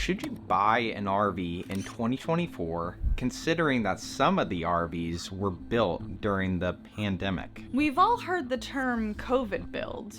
Should you buy an RV in 2024, considering that some of the RVs were built during the pandemic? We've all heard the term COVID build,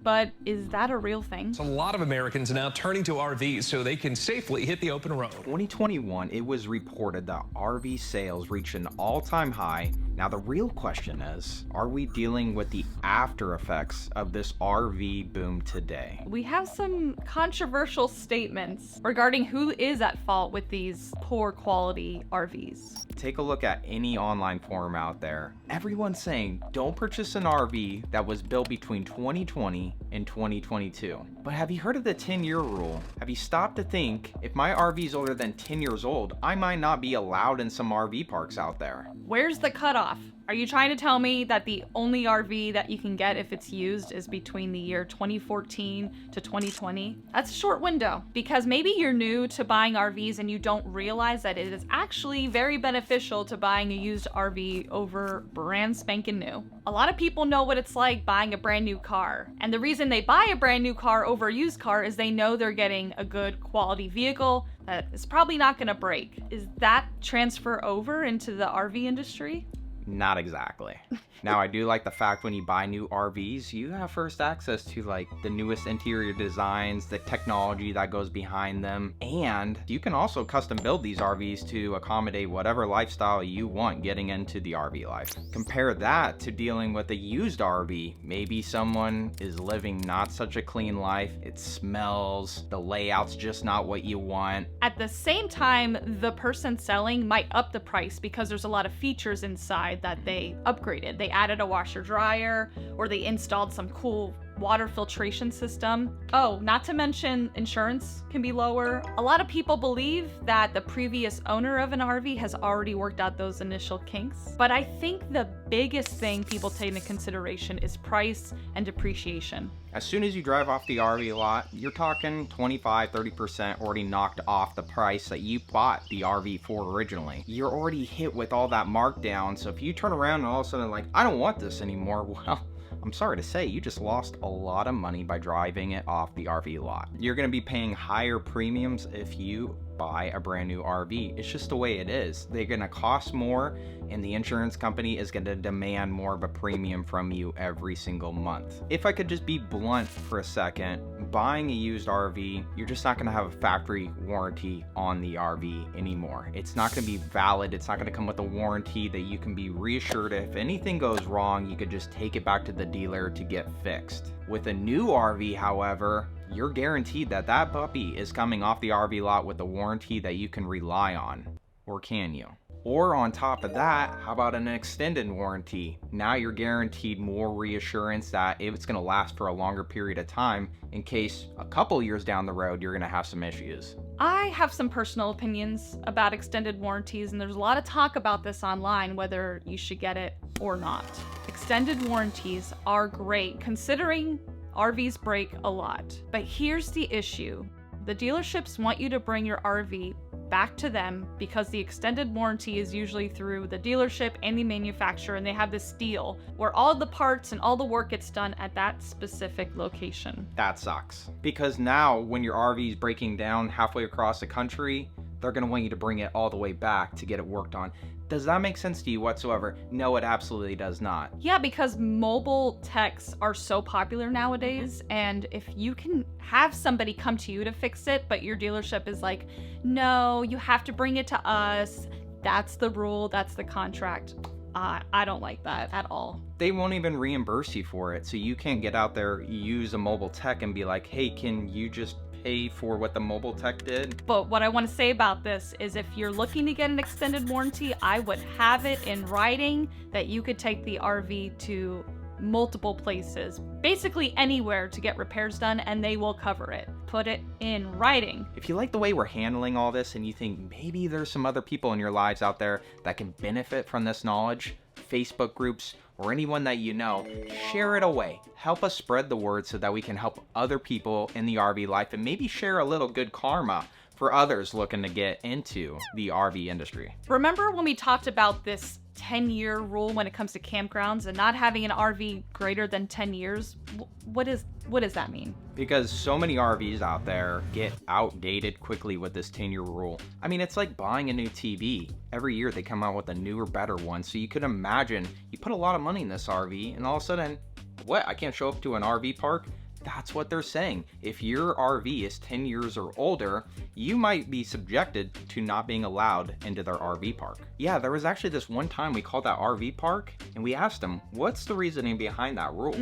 but is that a real thing? A lot of Americans now turning to RVs so they can safely hit the open road. 2021, it was reported that RV sales reached an all-time high. Now the real question is, are we dealing with the after effects of this RV boom today? We have some controversial statements regarding who is at fault with these poor quality RVs. Take a look at any online forum out there. Everyone's saying don't purchase an RV that was built between 2020 and 2022. But have you heard of the 10-year rule? Have you stopped to think, if my RV is older than 10 years old, I might not be allowed in some RV parks out there? Where's the cutoff? Are you trying to tell me that the only RV that you can get if it's used is between the year 2014 to 2020? That's a short window, because maybe you're new to buying RVs and you don't realize that it is actually very beneficial to buying a used RV over brand spanking new. A lot of people know what it's like buying a brand new car, and the reason they buy a brand new car over a used car is they know they're getting a good quality vehicle that is probably not going to break. Is that transfer over into the RV industry? Not exactly. Now, I do like the fact when you buy new RVs, you have first access to like the newest interior designs, the technology that goes behind them, and you can also custom build these RVs to accommodate whatever lifestyle you want getting into the RV life. Compare that to dealing with a used RV. Maybe someone is living not such a clean life, it smells, the layout's just not what you want. At the same time, the person selling might up the price because there's a lot of features inside that they upgraded. They added a washer dryer, or they installed some cool water filtration system. Oh, not to mention insurance can be lower. A lot of people believe that the previous owner of an RV has already worked out those initial kinks. But I think the biggest thing people take into consideration is price and depreciation. As soon as you drive off the RV lot, you're talking 25-30% already knocked off the price that you bought the RV for originally. You're already hit with all that markdown, so if you turn around and all of a sudden like, I don't want this anymore, well, I'm sorry to say, you just lost a lot of money by driving it off the RV lot. You're going to be paying higher premiums if you buy a brand new RV. It's just the way it is. They're going to cost more, and the insurance company is going to demand more of a premium from you every single month. If I could just be blunt for a second, buying a used RV, you're just not going to have a factory warranty on the RV anymore. It's not going to be valid. It's not going to come with a warranty that you can be reassured if anything goes wrong, you could just take it back to the dealer to get fixed. With a new RV, however, you're guaranteed that that puppy is coming off the RV lot with a warranty that you can rely on. Or can you? Or on top of that, how about an extended warranty? Now you're guaranteed more reassurance that it's going to last for a longer period of time in case a couple years down the road you're going to have some issues. I have some personal opinions about extended warranties, and there's a lot of talk about this online, whether you should get it or not. Extended warranties are great considering RVs break a lot. But here's the issue. The dealerships want you to bring your RV back to them because the extended warranty is usually through the dealership and the manufacturer, and they have this deal where all the parts and all the work gets done at that specific location. That sucks. Because now when your RV is breaking down halfway across the country, they're going to want you to bring it all the way back to get it worked on. Does that make sense to you whatsoever? No, it absolutely does not. Yeah, because mobile techs are so popular nowadays, and if you can have somebody come to you to fix it, but your dealership is like, no, you have to bring it to us. That's the rule, that's the contract. I don't like that at all. They won't even reimburse you for it, so you can't get out there, use a mobile tech and be like, hey, can you just pay for what the mobile tech did? But what I want to say about this is if you're looking to get an extended warranty, I would have it in writing that you could take the RV to multiple places, basically anywhere to get repairs done, and they will cover it. Put it in writing. If you like the way we're handling all this and you think maybe there's some other people in your lives out there that can benefit from this knowledge, Facebook groups, or anyone that you know, share it away. Help us spread the word so that we can help other people in the RV life and maybe share a little good karma for others looking to get into the RV industry. Remember when we talked about this 10-year rule when it comes to campgrounds and not having an RV greater than 10 years? What does that mean? Because so many RVs out there get outdated quickly with this 10-year rule. I mean, it's like buying a new TV. Every year they come out with a newer, better one. So you could imagine you put a lot of money in this RV and all of a sudden, what? I can't show up to an RV park? That's what they're saying. If your RV is 10 years or older, you might be subjected to not being allowed into their RV park. Yeah, there was actually this one time we called that RV park and we asked them, what's the reasoning behind that rule?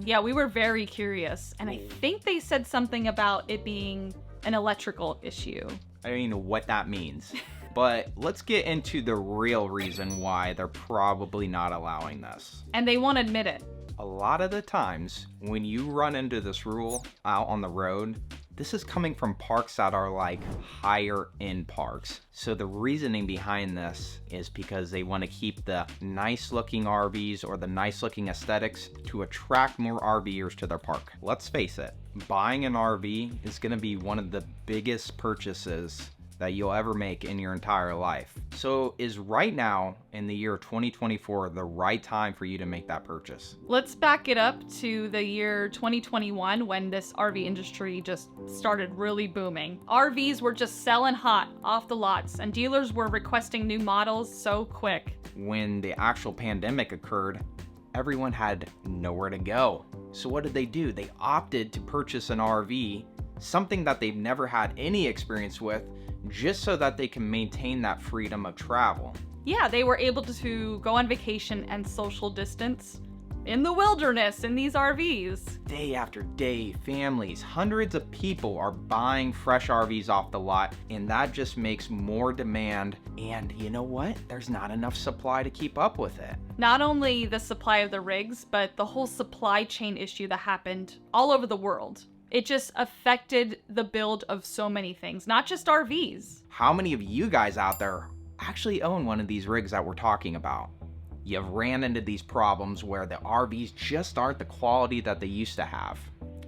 Yeah, we were very curious. And I think they said something about it being an electrical issue. I don't even know what that means. But let's get into the real reason why they're probably not allowing this. And they won't admit it. A lot of the times when you run into this rule out on the road, this is coming from parks that are like higher end parks. So the reasoning behind this is because they want to keep the nice looking RVs or the nice looking aesthetics to attract more RVers to their park. Let's face it, buying an RV is going to be one of the biggest purchases that you'll ever make in your entire life. So is right now in the year 2024 the right time for you to make that purchase? Let's back it up to the year 2021 when this RV industry just started really booming. RVs were just selling hot off the lots and dealers were requesting new models so quick. When the actual pandemic occurred, everyone had nowhere to go. So what did they do? They opted to purchase an RV, something that they've never had any experience with, just so that they can maintain that freedom of travel. Yeah, they were able to go on vacation and social distance in the wilderness in these RVs. Day after day, families, hundreds of people are buying fresh RVs off the lot, and that just makes more demand. And you know what? There's not enough supply to keep up with it. Not only the supply of the rigs, but the whole supply chain issue that happened all over the world. It just affected the build of so many things, not just RVs. How many of you guys out there actually own one of these rigs that we're talking about? You've ran into these problems where the RVs just aren't the quality that they used to have.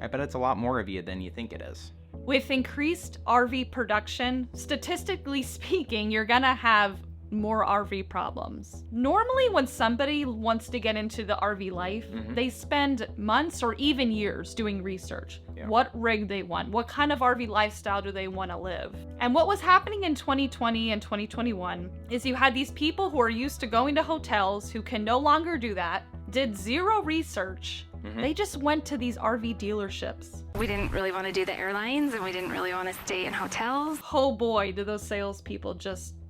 I bet it's a lot more of you than you think it is. With increased RV production, statistically speaking, you're gonna have more RV problems. Normally when somebody wants to get into the RV life, they spend months or even years doing research. Yeah. What rig they want, what kind of RV lifestyle do they want to live. And what was happening in 2020 and 2021 is you had these people who are used to going to hotels who can no longer do that, did zero research. They just went to these RV dealerships. We didn't really want to do the airlines and we didn't really want to stay in hotels. Oh boy, did those salespeople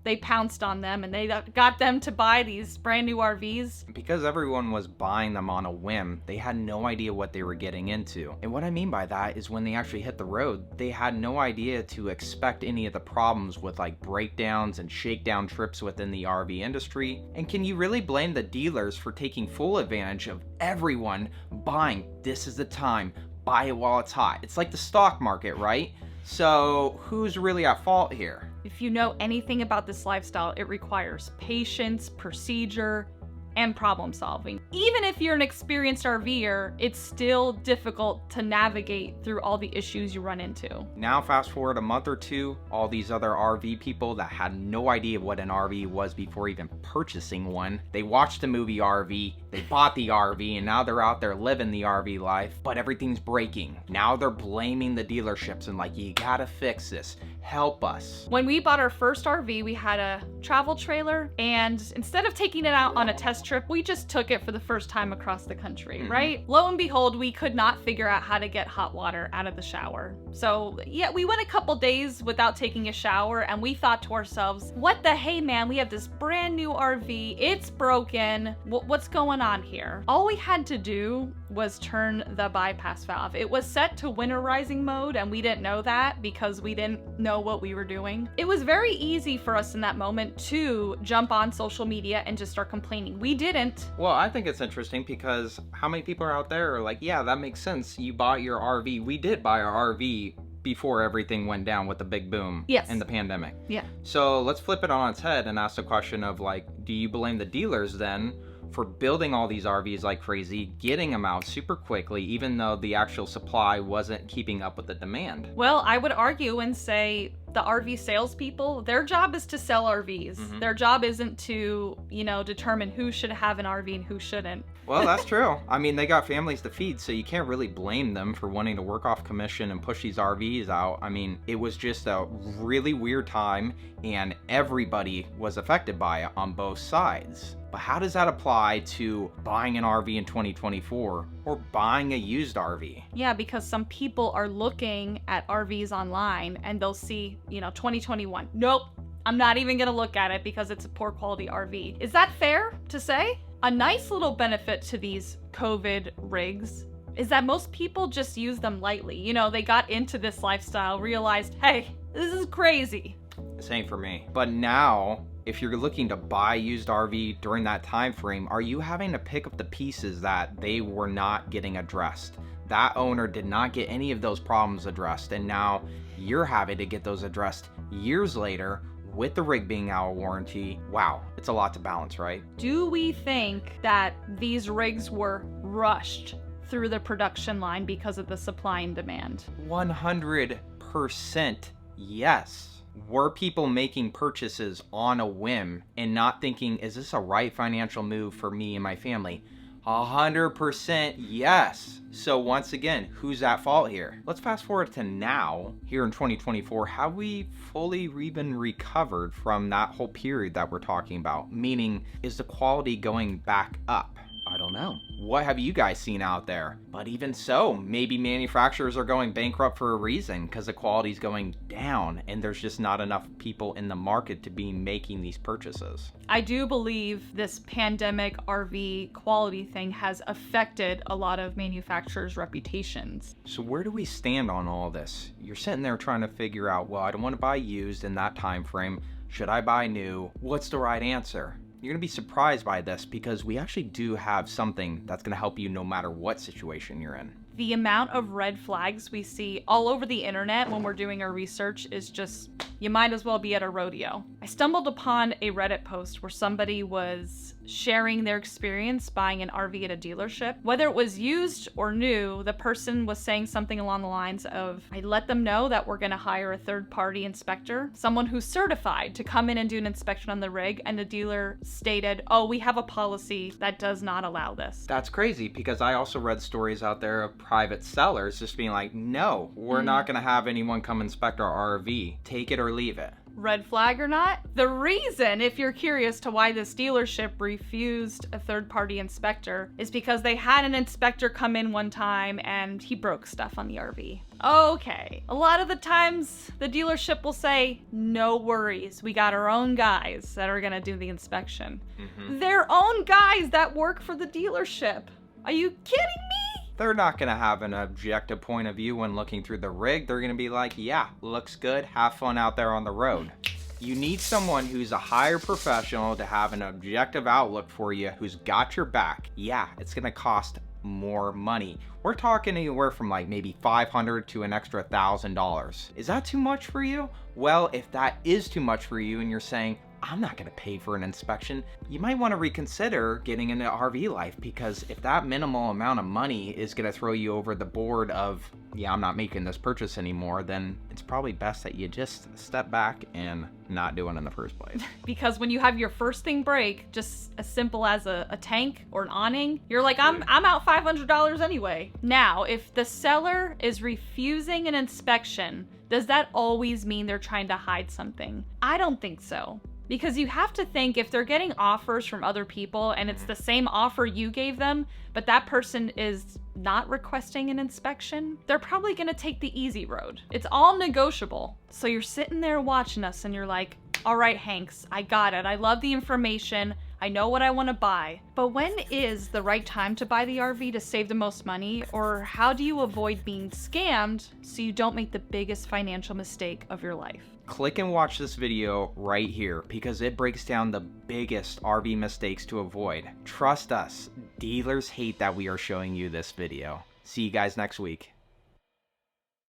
they pounced on them and they got them to buy these brand new RVs. Because everyone was buying them on a whim, they had no idea what they were getting into. And what I mean by that is when they actually hit the road, they had no idea to expect any of the problems with like breakdowns and shakedown trips within the RV industry. And can you really blame the dealers for taking full advantage of everyone buying? This is the time, buy it while it's hot. It's like the stock market, right? So who's really at fault here? If you know anything about this lifestyle, it requires patience, procedure, and problem solving. Even if you're an experienced RVer, it's still difficult to navigate through all the issues you run into. Now fast forward a month or two, all these other RV people that had no idea what an RV was before even purchasing one, they watched the movie RV, they bought the RV, and now they're out there living the RV life, but everything's breaking. Now they're blaming the dealerships and like, you gotta fix this, help us. When we bought our first RV, we had a travel trailer, and instead of taking it out on a test trip, we just took it for the first time across the country, right? Lo and behold, we could not figure out how to get hot water out of the shower. So yeah, we went a couple days without taking a shower, and we thought to ourselves, what the hey man, we have this brand new RV, it's broken, what's going on here? All we had to do was turn the bypass valve. It was set to winterizing mode, and we didn't know that because we didn't know what we were doing. It was very easy for us in that moment to jump on social media and just start complaining. We didn't. Well, I think it's interesting because how many people are out there are like, yeah, that makes sense. You bought your RV. We did buy our RV before everything went down with the big boom in the pandemic. Yeah. So let's flip it on its head and ask the question of like, do you blame the dealers then for building all these RVs like crazy, getting them out super quickly, even though the actual supply wasn't keeping up with the demand? Well, I would argue and say the RV salespeople, their job is to sell RVs. Their job isn't to, determine who should have an RV and who shouldn't. Well, that's true. I mean, they got families to feed, so you can't really blame them for wanting to work off commission and push these RVs out. I mean, it was just a really weird time, and everybody was affected by it on both sides. But how does that apply to buying an RV in 2024 or buying a used RV? Yeah, because some people are looking at RVs online and they'll see, 2021. Nope, I'm not even going to look at it because it's a poor quality RV. Is that fair to say? A nice little benefit to these COVID rigs is that most people just use them lightly. They got into this lifestyle, realized, hey, this is crazy. Same for me. But now, if you're looking to buy a used RV during that time frame, are you having to pick up the pieces that they were not getting addressed? That owner did not get any of those problems addressed, and now you're having to get those addressed years later with the rig being out of warranty. Wow, it's a lot to balance, right? Do we think that these rigs were rushed through the production line because of the supply and demand? 100% yes. Were people making purchases on a whim and not thinking, is this a right financial move for me and my family? 100% yes. So once again, who's at fault here? Let's fast forward to now, here in 2024. Have we fully even recovered from that whole period that we're talking about? Meaning, is the quality going back up? I don't know. What have you guys seen out there? But even so, maybe manufacturers are going bankrupt for a reason because the quality's going down and there's just not enough people in the market to be making these purchases. I do believe this pandemic RV quality thing has affected a lot of manufacturers' reputations. So where do we stand on all this? You're sitting there trying to figure out, well, I don't want to buy used in that time frame. Should I buy new? What's the right answer? You're going to be surprised by this because we actually do have something that's going to help you no matter what situation you're in. The amount of red flags we see all over the internet when we're doing our research is just, you might as well be at a rodeo. I stumbled upon a Reddit post where somebody was sharing their experience buying an RV at a dealership. Whether it was used or new, the person was saying something along the lines of, I let them know that we're going to hire a third-party inspector, someone who's certified to come in and do an inspection on the rig, and the dealer stated, oh, we have a policy that does not allow this. That's crazy because I also read stories out there of private sellers just being like, no, we're not going to have anyone come inspect our RV. Take it or leave it. Red flag or not? The reason, if you're curious to why this dealership refused a third-party inspector, is because they had an inspector come in one time and he broke stuff on the RV. Okay, a lot of the times the dealership will say, no worries, we got our own guys that are gonna do the inspection. Their own guys that work for the dealership. Are you kidding me? They're not going to have an objective point of view when looking through the rig. They're going to be like, yeah, looks good. Have fun out there on the road. You need someone who's a higher professional to have an objective outlook for you, who's got your back. Yeah, it's going to cost more money. We're talking anywhere from like maybe $500 to an extra $1,000. Is that too much for you? Well, if that is too much for you and you're saying, I'm not going to pay for an inspection, you might want to reconsider getting into RV life, because if that minimal amount of money is going to throw you over the board of, yeah, I'm not making this purchase anymore, then it's probably best that you just step back and not do it in the first place. Because when you have your first thing break, just as simple as a tank or an awning, you're like, I'm out $500 anyway. Now, if the seller is refusing an inspection, does that always mean they're trying to hide something? I don't think so. Because you have to think, if they're getting offers from other people and it's the same offer you gave them, but that person is not requesting an inspection, they're probably gonna take the easy road. It's all negotiable. So you're sitting there watching us and you're like, all right, Hanks, I got it. I love the information. I know what I want to buy. But when is the right time to buy the RV to save the most money? Or how do you avoid being scammed so you don't make the biggest financial mistake of your life? Click and watch this video right here because it breaks down the biggest RV mistakes to avoid. Trust us, dealers hate that we are showing you this video. See you guys next week.